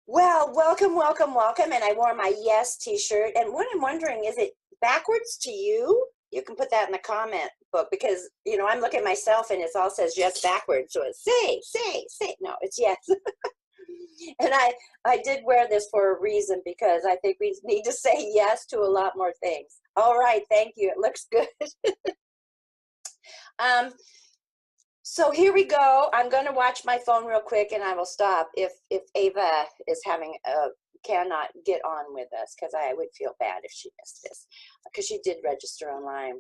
Well, welcome, welcome, welcome. And I wore my yes t-shirt. And what I'm wondering, is it backwards to you? You can put that in the comment book because, I'm looking at myself and it all says yes backwards. So it's say. No, it's yes. And I did wear this for a reason because I think we need to say yes to a lot more things. All right, thank you. It looks good. Um, so here we go. I'm going to watch my phone real quick and I will stop if Ava is having a cannot get on with us because I would feel bad if she missed this because she did register online.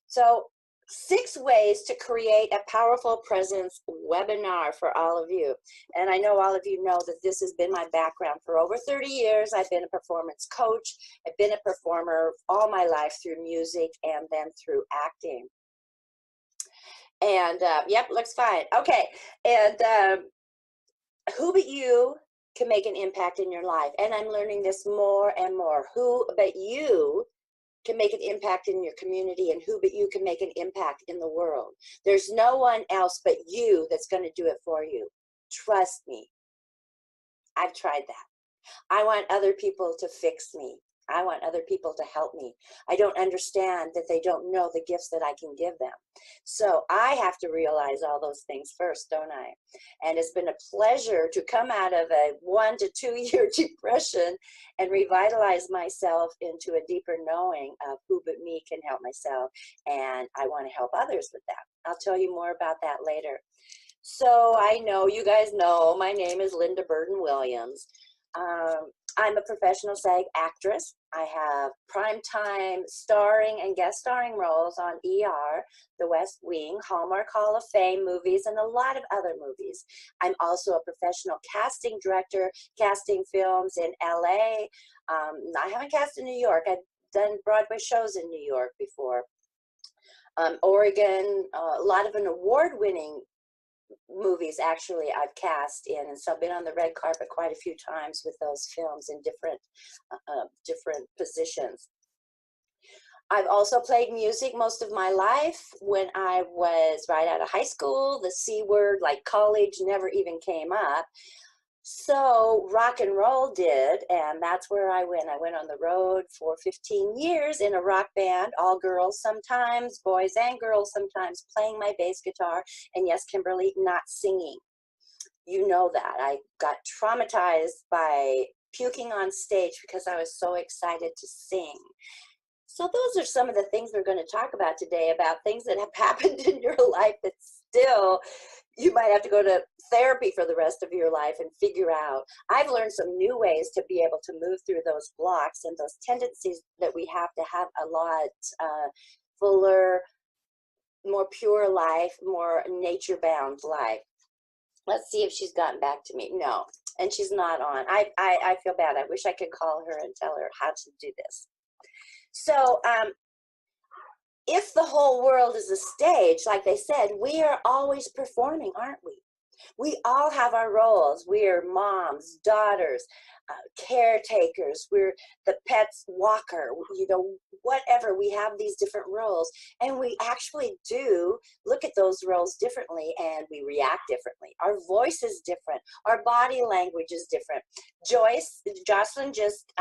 So 6 ways to create a powerful presence webinar for all of you. And I know all of you know that this has been my background for over 30 years. I've been a performance coach. I've been a performer all my life through music and then through acting. And yep, looks fine. Okay. And who but you can make an impact in your life? And I'm learning this more and more. Who but you can make an impact in your community, and who but you can make an impact in the world? There's no one else but you that's going to do it for you. Trust me. I've tried that. I want other people to fix me. I want other people to help me. I don't understand that they don't know the gifts that I can give them. So I have to realize all those things first, don't I? And it's been a pleasure to come out of a 1 to 2 year depression and revitalize myself into a deeper knowing of who but me can help myself. And I want to help others with that. I'll tell you more about that later. So I know you guys know my name is Linda Burden Williams. I'm a professional SAG actress. I have primetime starring and guest starring roles on ER, The West Wing, Hallmark Hall of Fame movies, and a lot of other movies. I'm also a professional casting director, casting films in LA. I haven't cast in New York. I've done Broadway shows in New York before. Oregon, a lot of an award-winning movies actually I've cast in, and so I've been on the red carpet quite a few times with those films in different positions. I've also played music most of my life. When I was right out of high school, the C word, like college, never even came up. So rock and roll did, and that's where I went. I went on the road for 15 years in a rock band, all girls sometimes, boys and girls sometimes, playing my bass guitar, and yes, Kimberly, not singing. You know that. I got traumatized by puking on stage because I was so excited to sing. So those are some of the things we're going to talk about today, about things that have happened in your life that still you might have to go to therapy for the rest of your life and figure out. I've learned some new ways to be able to move through those blocks and those tendencies that we have to have a lot fuller, more pure life, more nature-bound life. Let's see if she's gotten back to me. No, and she's not on. I feel bad. I wish I could call her and tell her how to do this. So if the whole world is a stage, like they said, we are always performing, aren't we? We all have our roles. We're moms, daughters, caretakers. We're the pet's walker, whatever. We have these different roles. And we actually do look at those roles differently, and we react differently. Our voice is different. Our body language is different. Jocelyn just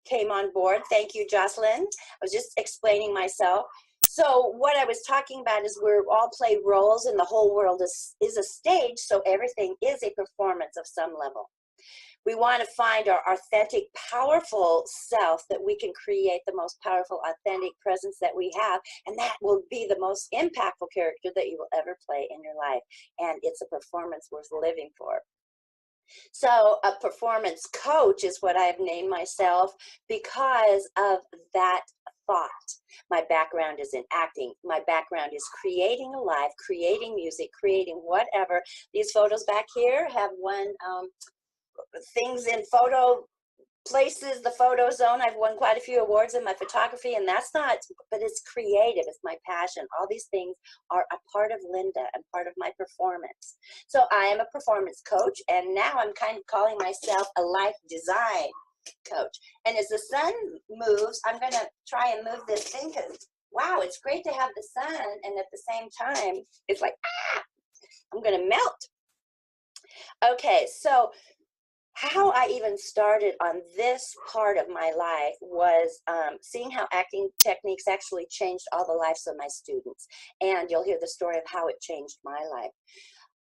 came on board. Thank you, Jocelyn. I was just explaining myself. So what I was talking about is we're all play roles, and the whole world is a stage, so everything is a performance of some level. We want to find our authentic, powerful self, that we can create the most powerful, authentic presence that we have, and that will be the most impactful character that you will ever play in your life, and it's a performance worth living for. So a performance coach is what I've named myself because of that thought. My background is in acting. My background is creating a life, creating music, creating whatever. These photos back here have won things in photo places, the photo zone. I've won quite a few awards in my photography, and that's not, but it's creative. It's my passion. All these things are a part of Linda and part of my performance. So I am a performance coach, and now I'm kind of calling myself a life design coach. And as the sun moves, I'm going to try and move this thing because, wow, it's great to have the sun, and at the same time, it's like, I'm going to melt. Okay, so how I even started on this part of my life was seeing how acting techniques actually changed all the lives of my students. And you'll hear the story of how it changed my life.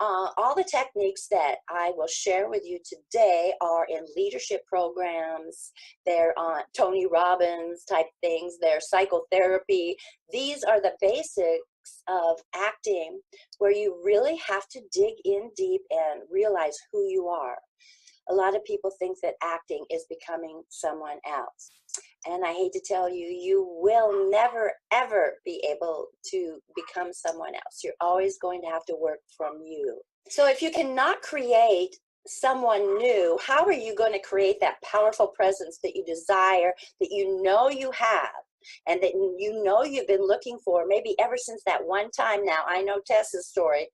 All the techniques that I will share with you today are in leadership programs. They're on Tony Robbins type things. They're psychotherapy. These are the basics of acting, where you really have to dig in deep and realize who you are. A lot of people think that acting is becoming someone else. And I hate to tell you, you will never, ever be able to become someone else. You're always going to have to work from you. So if you cannot create someone new, how are you going to create that powerful presence that you desire, that you know you have, and that you know you've been looking for, maybe ever since that one time? Now, I know Tessa's story.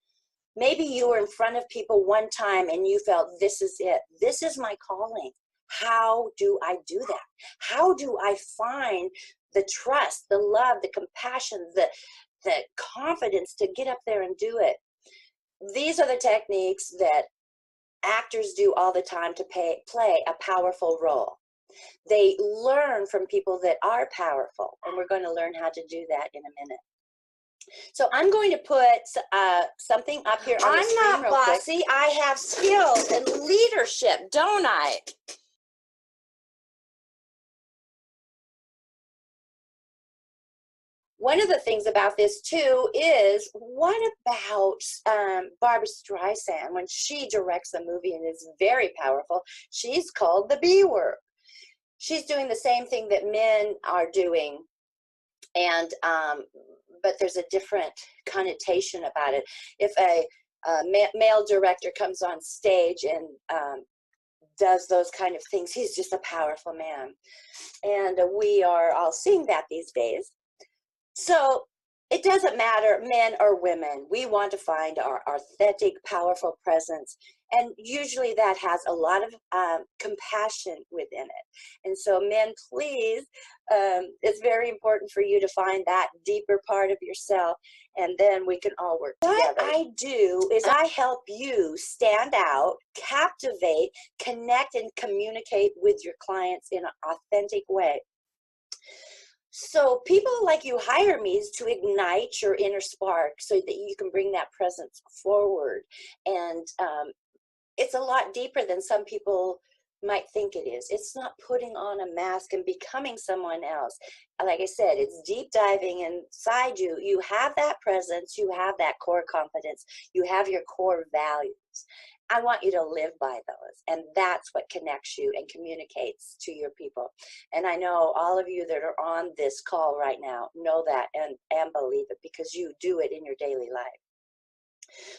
Maybe you were in front of people one time and you felt, this is it. This is my calling. How do I do that? How do I find the trust, the love, the compassion, the confidence to get up there and do it? These are the techniques that actors do all the time to play a powerful role. They learn from people that are powerful, and we're going to learn how to do that in a minute. So I'm going to put something up here on the screen. I'm not bossy. I have skills and leadership, don't I? One of the things about this too is, what about Barbra Streisand when she directs a movie and is very powerful? She's called the B word. She's doing the same thing that men are doing, and but there's a different connotation about it. If a male director comes on stage and does those kind of things, he's just a powerful man. And we are all seeing that these days. So it doesn't matter, men or women, we want to find our authentic, powerful presence. And usually that has a lot of compassion within it. And so men, please, it's very important for you to find that deeper part of yourself, and then we can all work together. What I do is I help you stand out, captivate, connect, and communicate with your clients in an authentic way. So people like you hire me to ignite your inner spark so that you can bring that presence forward. And it's a lot deeper than some people might think it is. It's not putting on a mask and becoming someone else. Like I said, it's deep diving inside you. You have that presence, you have that core confidence, you have your core values. I want you to live by those, and that's what connects you and communicates to your people. And I know all of you that are on this call right now know that and believe it, because you do it in your daily life.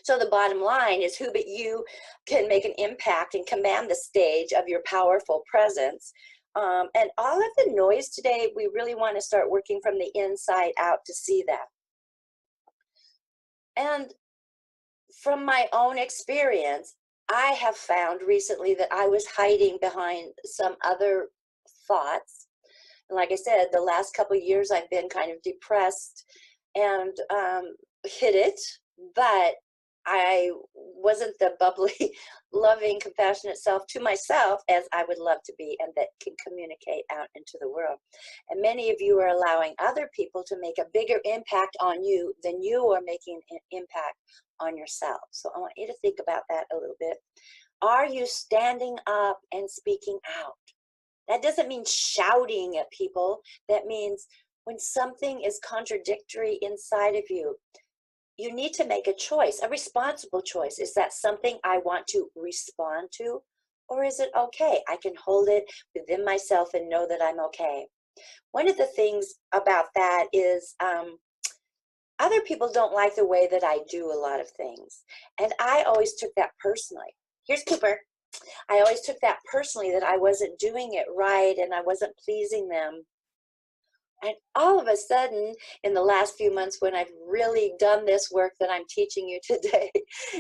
So the bottom line is, who but you can make an impact and command the stage of your powerful presence. And all of the noise today, we really want to start working from the inside out to see that. And from my own experience, I have found recently that I was hiding behind some other thoughts. And like I said, the last couple of years I've been kind of depressed and hid it, but I wasn't the bubbly, loving, compassionate self to myself as I would love to be, and that can communicate out into the world. And many of you are allowing other people to make a bigger impact on you than you are making an impact on yourself. So I want you to think about that a little bit. Are you standing up and speaking out? That doesn't mean shouting at people. That means when something is contradictory inside of you, you need to make a choice, a responsible choice. Is that something I want to respond to? Or is it okay? I can hold it within myself and know that I'm okay. One of the things about that is other people don't like the way that I do a lot of things. And I always took that personally. Here's Cooper. I always took that personally, that I wasn't doing it right and I wasn't pleasing them. And all of a sudden, in the last few months, when I've really done this work that I'm teaching you today,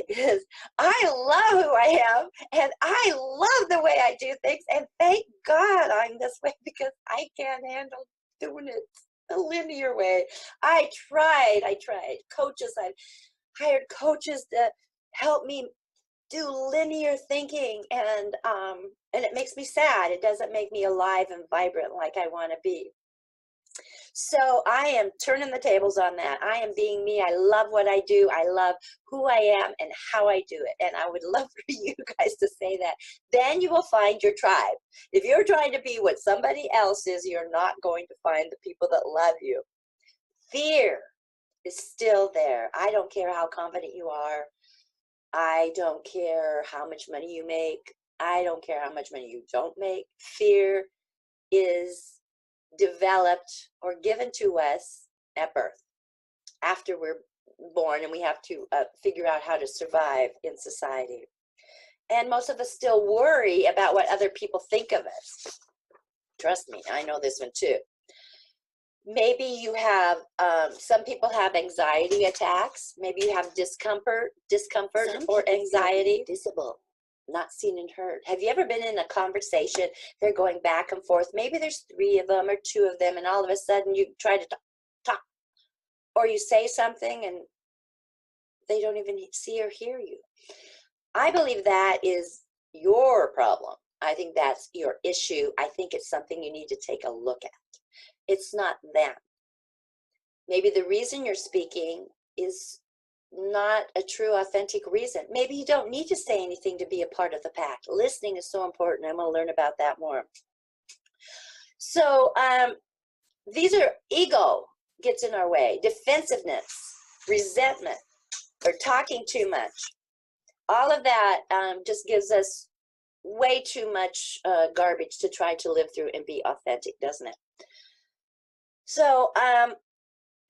is I love who I am, and I love the way I do things, and thank God I'm this way, because I can't handle doing it a linear way. I tried. Coaches, I've hired coaches to help me do linear thinking, and it makes me sad. It doesn't make me alive and vibrant like I want to be. So I am turning the tables on that. I am being me. I love what I do. I love who I am and how I do it. And I would love for you guys to say that. Then you will find your tribe. If you're trying to be what somebody else is, you're not going to find the people that love you. Fear is still there. I don't care how confident you are. I don't care how much money you make. I don't care how much money you don't make. Fear is developed or given to us at birth, after we're born, and we have to figure out how to survive in society. And most of us still worry about what other people think of us. Trust me, I know this one too. Maybe you have, some people have anxiety attacks. Maybe you have discomfort or anxiety. Visible, not seen and heard. Have you ever been in a conversation, they're going back and forth, maybe there's 3 of them or 2 of them, and all of a sudden you try to talk, or you say something and they don't even see or hear you. I believe that is your problem. I think that's your issue. I think it's something you need to take a look at. It's not them. Maybe the reason you're speaking is not a true, authentic reason. Maybe you don't need to say anything to be a part of the pack. Listening is so important. I'm going to learn about that more. So these are ego gets in our way, defensiveness, resentment, or talking too much. All of that just gives us way too much garbage to try to live through and be authentic, doesn't it? So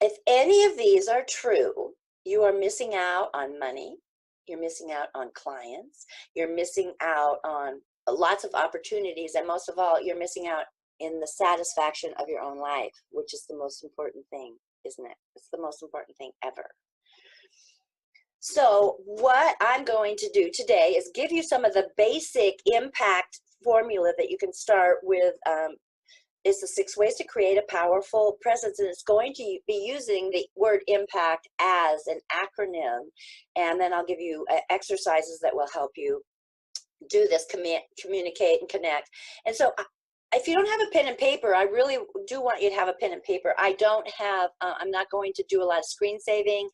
if any of these are true, you are missing out on money, you're missing out on clients, you're missing out on lots of opportunities, and most of all, you're missing out in the satisfaction of your own life, which is the most important thing, isn't it? It's the most important thing ever. So what I'm going to do today is give you some of the basic impact formula that you can start with. It's the 6 ways to create a powerful presence, and it's going to be using the word impact as an acronym, and then I'll give you exercises that will help you do this, communicate and connect. And so if you don't have a pen and paper, I really do want you to have a pen and paper. I don't have, I'm not going to do a lot of screen saving.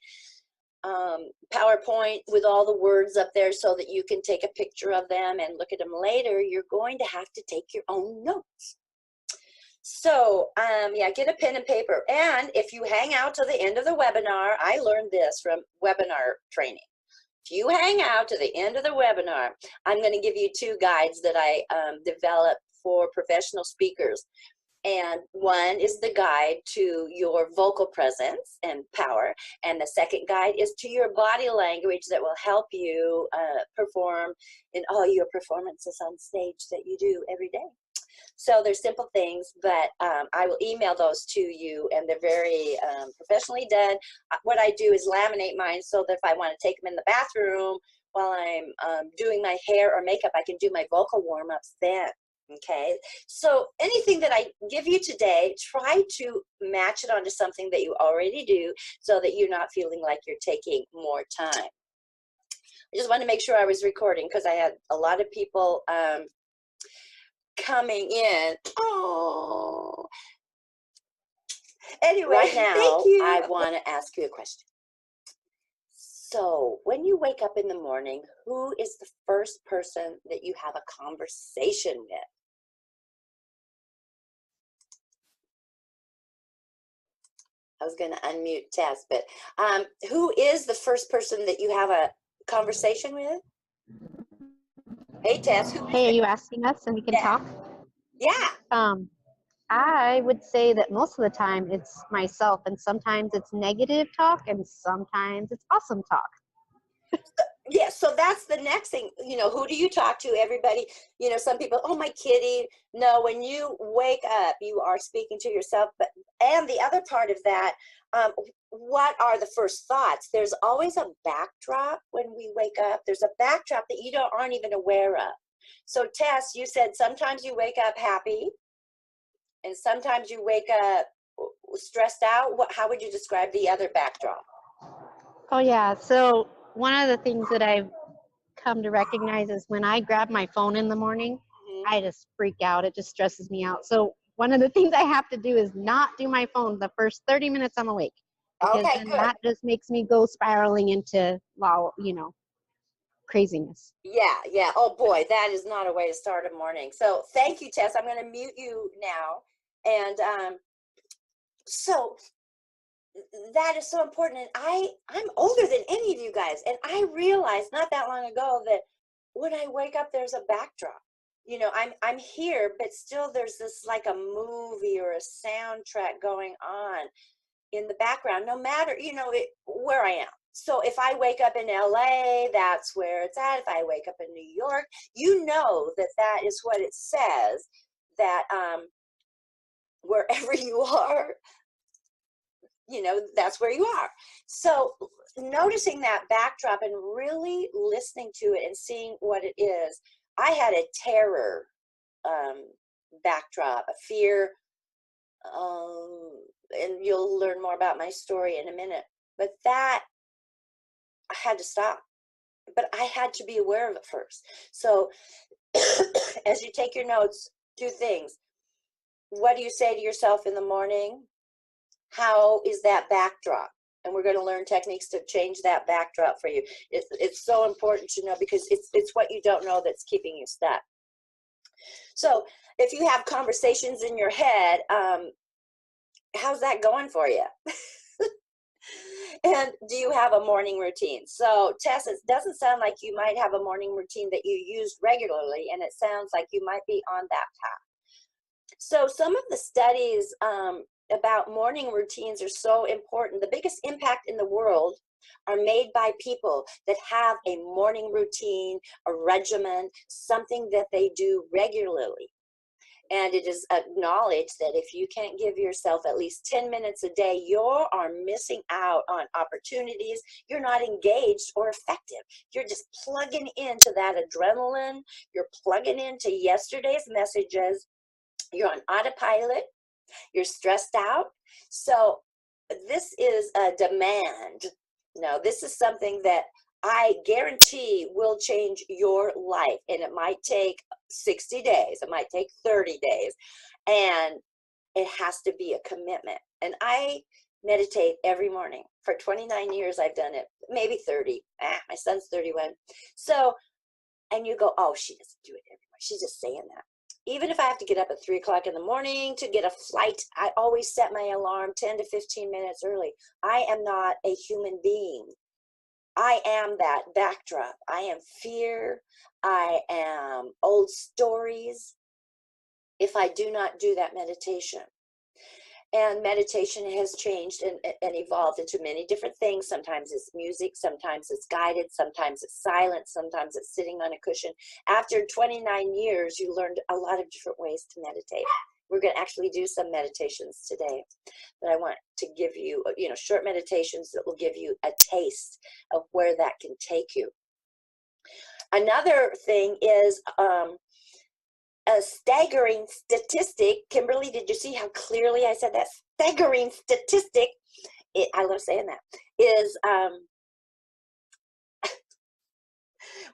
PowerPoint with all the words up there so that you can take a picture of them and look at them later. You're going to have to take your own notes. So yeah, get a pen and paper. And if you hang out to the end of the webinar, I learned this from webinar training. If you hang out to the end of the webinar, I'm going to give you 2 guides that I developed for professional speakers. And one is the guide to your vocal presence and power. And the second guide is to your body language that will help you perform in all your performances on stage that you do every day. So they're simple things, but I will email those to you, and they're very professionally done. What I do is laminate mine so that if I want to take them in the bathroom while I'm doing my hair or makeup, I can do my vocal warm-ups then. Okay, so anything that I give you today, try to match it onto something that you already do so that you're not feeling like you're taking more time. I just wanted to make sure I was recording because I had a lot of people coming in. Oh, anyway, right now I want to ask you a question. So when you wake up in the morning, who is the first person that you have a conversation with? I was going to unmute Tess, but who is the first person that you have a conversation with? Hey, Tess. Hey, are you asking us and we can talk? Yeah. I would say that most of the time it's myself, and sometimes it's negative talk and sometimes it's awesome talk. Yeah, so that's the next thing. You know, who do you talk to? Everybody, you know, some people, oh, my kitty. No, when you wake up, you are speaking to yourself. But and the other part of that, what are the first thoughts? There's always a backdrop when we wake up. There's a backdrop that you aren't even aware of. So Tess, you said sometimes you wake up happy and sometimes you wake up stressed out. How would you describe the other backdrop? Oh yeah, so one of the things that I've come to recognize is when I grab my phone in the morning, Mhm. I just freak out. It just stresses me out. So one of the things I have to do is not do my phone the first 30 minutes I'm awake, because Okay, then good. that just makes me go spiraling into, well, craziness. Yeah, yeah. Oh boy, that is not a way to start a morning. So thank you, Tess. I'm going to mute you now. And so that is so important. And I'm older than any of you guys, and I realized not that long ago that when I wake up, there's a backdrop. I'm here, but still there's this like a movie or a soundtrack going on in the background, no matter where I am. So if I wake up in LA, that's where it's at. If I wake up in New York, that is what it says, that wherever you are, that's where you are. So noticing that backdrop and really listening to it and seeing what it is. I had a terror um, backdrop, a fear, um, and you'll learn more about my story in a minute. But that I had to stop. But I had to be aware of it first. So as you take your notes, two things. What do you say to yourself in the morning? How is that backdrop? And we're going to learn techniques to change that backdrop for you. It's so important to know, because it's what you don't know that's keeping you stuck. So if you have conversations in your head, how's that going for you? And do you have a morning routine? So Tess, it doesn't sound like you might have a morning routine that you use regularly, and it sounds like you might be on that path. So some of the studies about morning routines are so important. The biggest impact in the world are made by people that have a morning routine, a regimen, something that they do regularly. And it is acknowledged that if you can't give yourself at least 10 minutes a day, you are missing out on opportunities. You're not engaged or effective. You're just plugging into that adrenaline. You're plugging into yesterday's messages. You're on autopilot. You're stressed out. So this is a demand. Now, this is something that I guarantee will change your life. And it might take 60 days. It might take 30 days. And it has to be a commitment. And I meditate every morning. For 29 years, I've done it. Maybe 30. My son's 31. So, and you go, oh, she doesn't do it every morning. She's just saying that. Even if I have to get up at 3 o'clock in the morning to get a flight, I always set my alarm 10 to 15 minutes early. I am not a human being. I am that backdrop. I am fear. I am old stories if I do not do that meditation. And meditation has changed and evolved into many different things. Sometimes it's music, sometimes it's guided, sometimes it's silent, sometimes it's sitting on a cushion. After 29 years, you learned a lot of different ways to meditate. We're going to actually do some meditations today, but I want to give you, short meditations that will give you a taste of where that can take you. Another thing is a staggering statistic. Kimberly, did you see how clearly I said that? Staggering statistic, I love saying that, is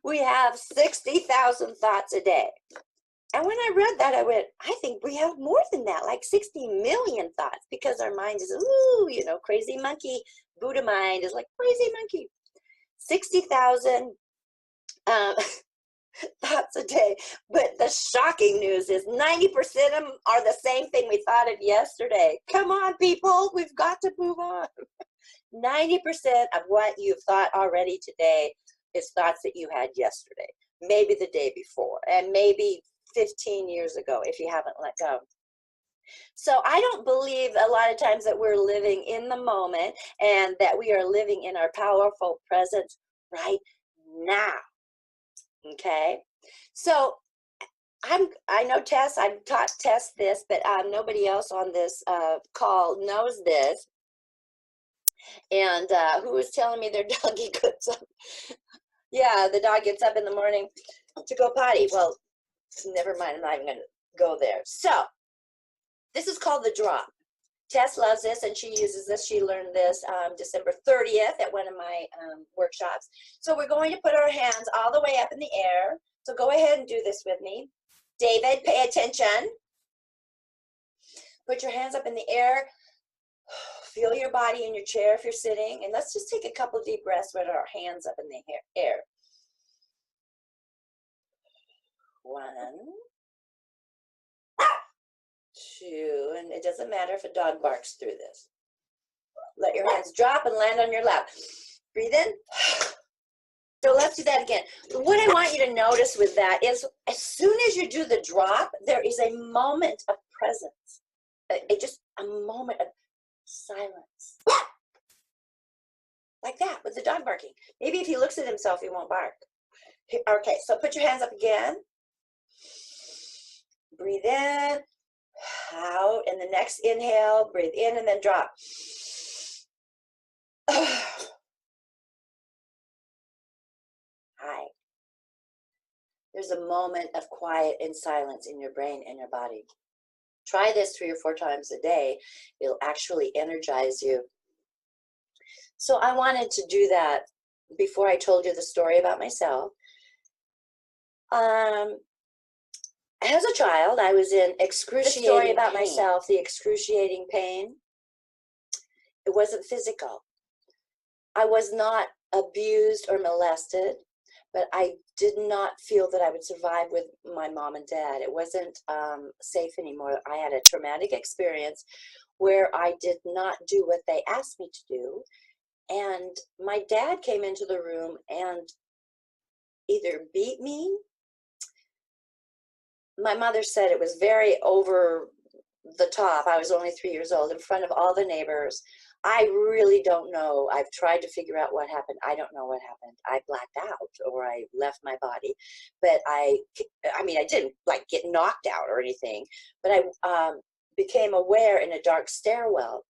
we have 60,000 thoughts a day. And when I read that, I went, I think we have more than that, like 60 million thoughts, because our mind is, crazy monkey. Buddha mind is like crazy monkey. 60,000 thoughts a day. But the shocking news is 90% of them are the same thing we thought of yesterday. Come on, people, we've got to move on. 90% of what you've thought already today is thoughts that you had yesterday, maybe the day before, and maybe 15 years ago if you haven't let go. So I don't believe a lot of times that we're living in the moment and that we are living in our powerful presence right now. Okay, so I know Tess, I've taught Tess this, but nobody else on this call knows this. And who was telling me their doggy gets up? Yeah, the dog gets up in the morning to go potty. Well, never mind, I'm not even going to go there. So this is called the drop. Tess loves this, and she uses this. She learned this December 30th at one of my workshops. So we're going to put our hands all the way up in the air. So go ahead and do this with me. David, pay attention. Put your hands up in the air. Feel your body in your chair if you're sitting. And let's just take a couple deep breaths with our hands up in the air. 1, 2, and it doesn't matter if a dog barks through this. Let your hands drop and land on your lap. Breathe in. So let's do that again. What I want you to notice with that is as soon as you do the drop, there is a moment of presence. Just a moment of silence. Like that with the dog barking. Maybe if he looks at himself, he won't bark. Okay, so put your hands up again. Breathe in, out, and the next inhale, breathe in and then drop. Hi. There's a moment of quiet and silence in your brain and your body. Try this 3 or 4 times a day. It'll actually energize you. So I wanted to do that before I told you the story about myself. As a child, I was in excruciating story about pain. Myself, the excruciating pain. It wasn't physical. I was not abused or molested, but I did not feel that I would survive with my mom and dad. It wasn't safe anymore. I had a traumatic experience where I did not do what they asked me to do. And my dad came into the room and either beat me. My mother said it was very over the top. I was only 3 years old in front of all the neighbors. I really don't know. I've tried to figure out what happened. I don't know what happened. I blacked out or I left my body. But I mean, I didn't like get knocked out or anything, but I became aware in a dark stairwell,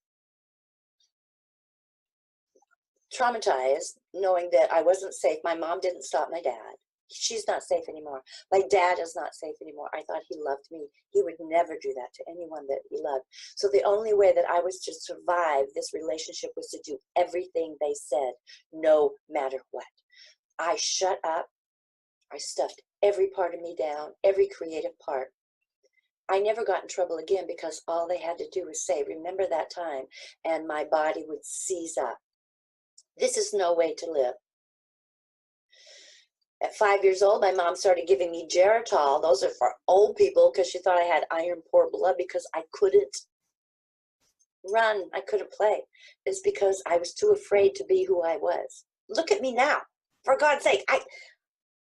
traumatized, knowing that I wasn't safe. My mom didn't stop my dad. She's not safe anymore. My dad is not safe anymore. I thought he loved me. He would never do that to anyone that he loved. So the only way that I was to survive this relationship was to do everything they said, no matter what. I shut up. I stuffed every part of me down, every creative part. I never got in trouble again because all they had to do was say, remember that time, and my body would seize up. This is no way to live. At 5 years old, my mom started giving me Geritol. Those are for old people because she thought I had iron poor blood because I couldn't run. I couldn't play. It's because I was too afraid to be who I was. Look at me now. For God's sake,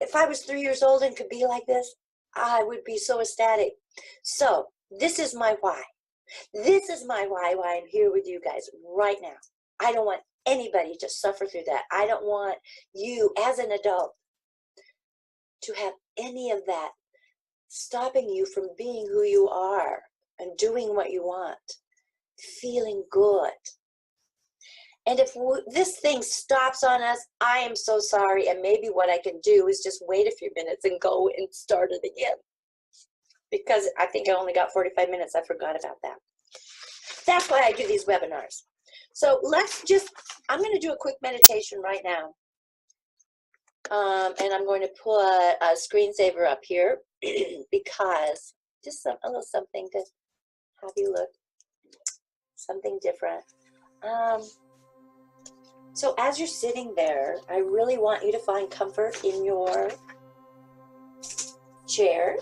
if I was 3 years old and could be like this, I would be so ecstatic. So this is my why. This is my why I'm here with you guys right now. I don't want anybody to suffer through that. I don't want you as an adult to have any of that stopping you from being who you are and doing what you want, feeling good. And if this thing stops on us, I am so sorry. And maybe what I can do is just wait a few minutes and go and start it again. Because I think I only got 45 minutes. I forgot about that. That's why I do these webinars. So I'm going to do a quick meditation right now. And I'm going to put a screensaver up here because just a little something to have you look, something different. So as you're sitting there, I really want you to find comfort in your chair.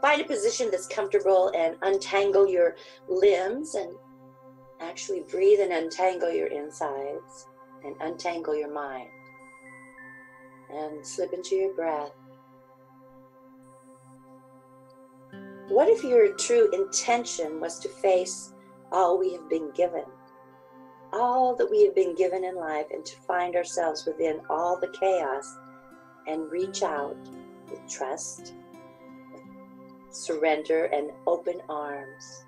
Find a position that's comfortable and untangle your limbs and actually breathe and untangle your insides. And untangle your mind and slip into your breath. What if your true intention was to face all we have been given, all that we have been given in life, and to find ourselves within all the chaos and reach out with trust, surrender, and open arms.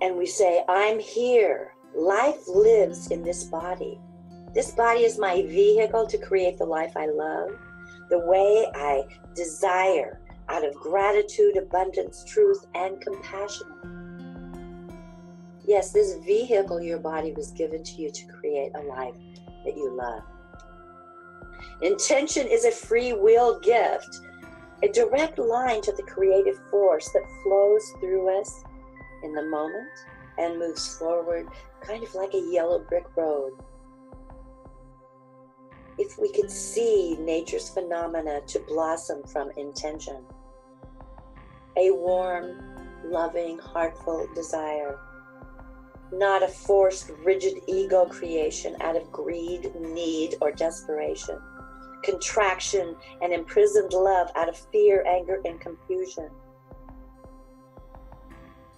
And we say, I'm here. Life lives in this body. This body is my vehicle to create the life I love, the way I desire, out of gratitude, abundance, truth, and compassion. Yes, this vehicle your body was given to you to create a life that you love. Intention is a free will gift, a direct line to the creative force that flows through us in the moment and moves forward, kind of like a yellow brick road. If we could see nature's phenomena to blossom from intention, a warm, loving, heartful desire, not a forced, rigid ego creation out of greed, need, or desperation, contraction and imprisoned love out of fear, anger, and confusion.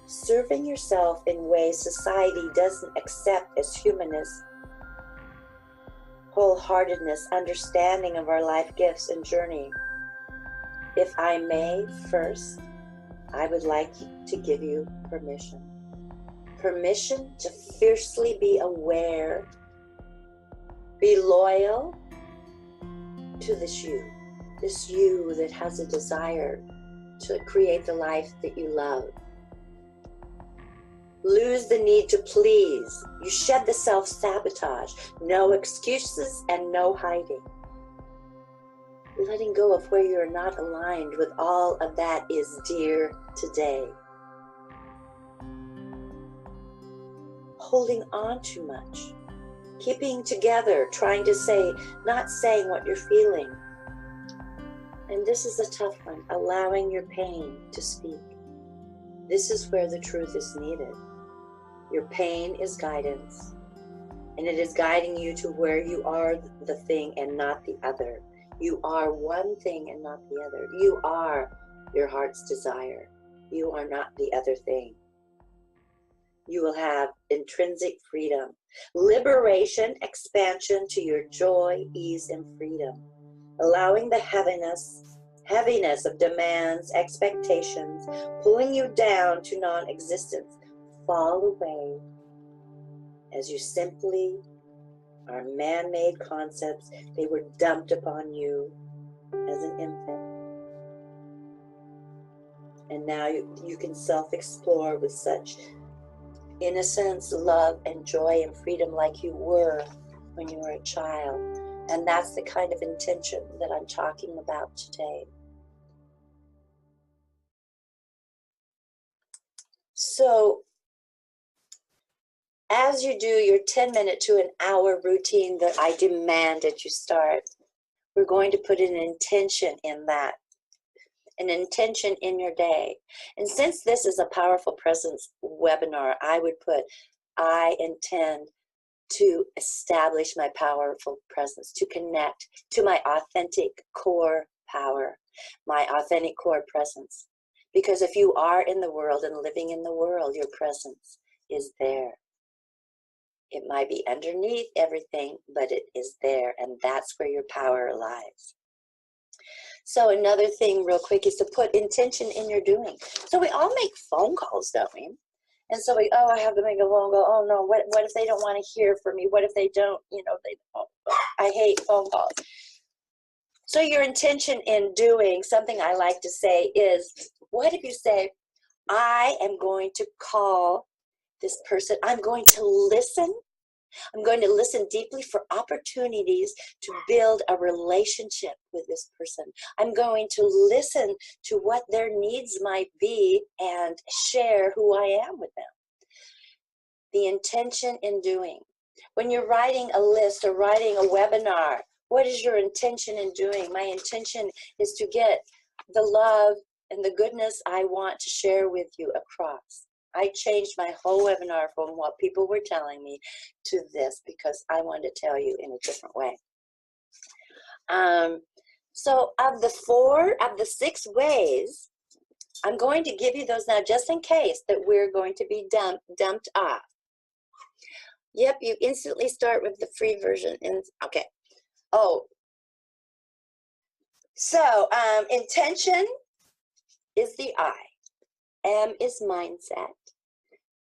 Serving yourself in ways society doesn't accept as humanness, wholeheartedness, understanding of our life gifts and journey. If I may, first, I would like to give you permission. Permission to fiercely be aware, be loyal to this you that has a desire to create the life that you love. Lose the need to please. You shed the self-sabotage. No excuses and no hiding. Letting go of where you're not aligned with all of that is dear today. Holding on too much. Keeping together, trying to say, not saying what you're feeling. And this is a tough one, allowing your pain to speak. This is where the truth is needed. Your pain is guidance, and it is guiding you to where you are the thing and not the other. You are one thing and not the other. You are your heart's desire. You are not the other thing. You will have intrinsic freedom, liberation, expansion to your joy, ease, and freedom, allowing the heaviness of demands, expectations, pulling you down to non-existence, fall away as you simply are man-made concepts. They were dumped upon you as an infant. And now you can self-explore with such innocence, love, and joy and freedom like you were when you were a child. And that's the kind of intention that I'm talking about today. So, as you do your 10-minute to an hour routine that I demand that you start, we're going to put an intention in that, an intention in your day. And since this is a Powerful Presence webinar, I would put, I intend to establish my powerful presence, to connect to my authentic core power, my authentic core presence. Because if you are in the world and living in the world, your presence is there. It might be underneath everything, but it is there, and that's where your power lies. So another thing real quick is to put intention in your doing. So we all make phone calls, don't we? And so I have to make a phone call. Oh no, what if they don't want to hear from me? What if they don't, I hate phone calls. So your intention in doing, something I like to say is, what if you say, I am going to call this person, I'm going to listen. I'm going to listen deeply for opportunities to build a relationship with this person. I'm going to listen to what their needs might be and share who I am with them. The intention in doing. When you're writing a list or writing a webinar, what is your intention in doing? My intention is to get the love and the goodness I want to share with you across. I changed my whole webinar from what people were telling me to this because I wanted to tell you in a different way. So of the 6 ways, I'm going to give you those now just in case that we're going to be dumped off. Yep, you instantly start with the free version. Okay. Oh. So intention is the I. M is mindset.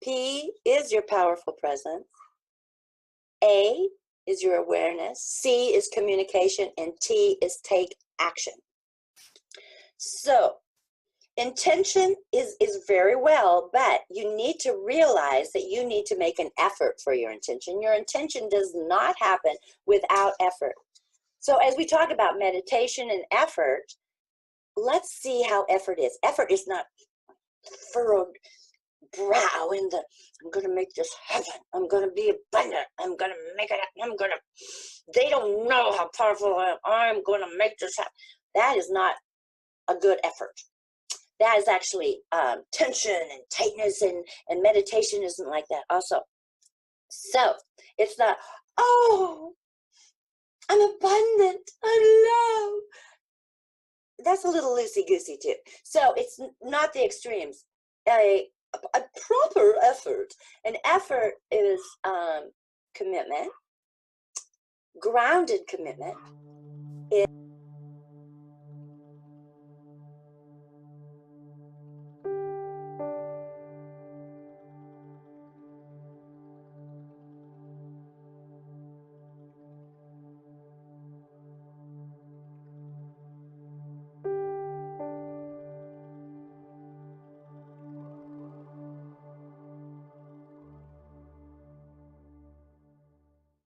P is your powerful presence. A is your awareness. C is communication. And T is take action. So intention is very well, but you need to realize that you need to make an effort for your intention. Your intention does not happen without effort. So as we talk about meditation and effort, let's see how effort is. Effort is not furrowed brow in the, I'm going to make this happen. I'm going to be abundant. I'm going to make it happen. They don't know how powerful I am. I'm going to make this happen. That is not a good effort. That is actually tension and tightness, and meditation isn't like that also. So it's not, oh, I'm abundant. I'm love. That's a little loosey-goosey too. So it's not the extremes. A proper effort. An effort is commitment. Grounded commitment is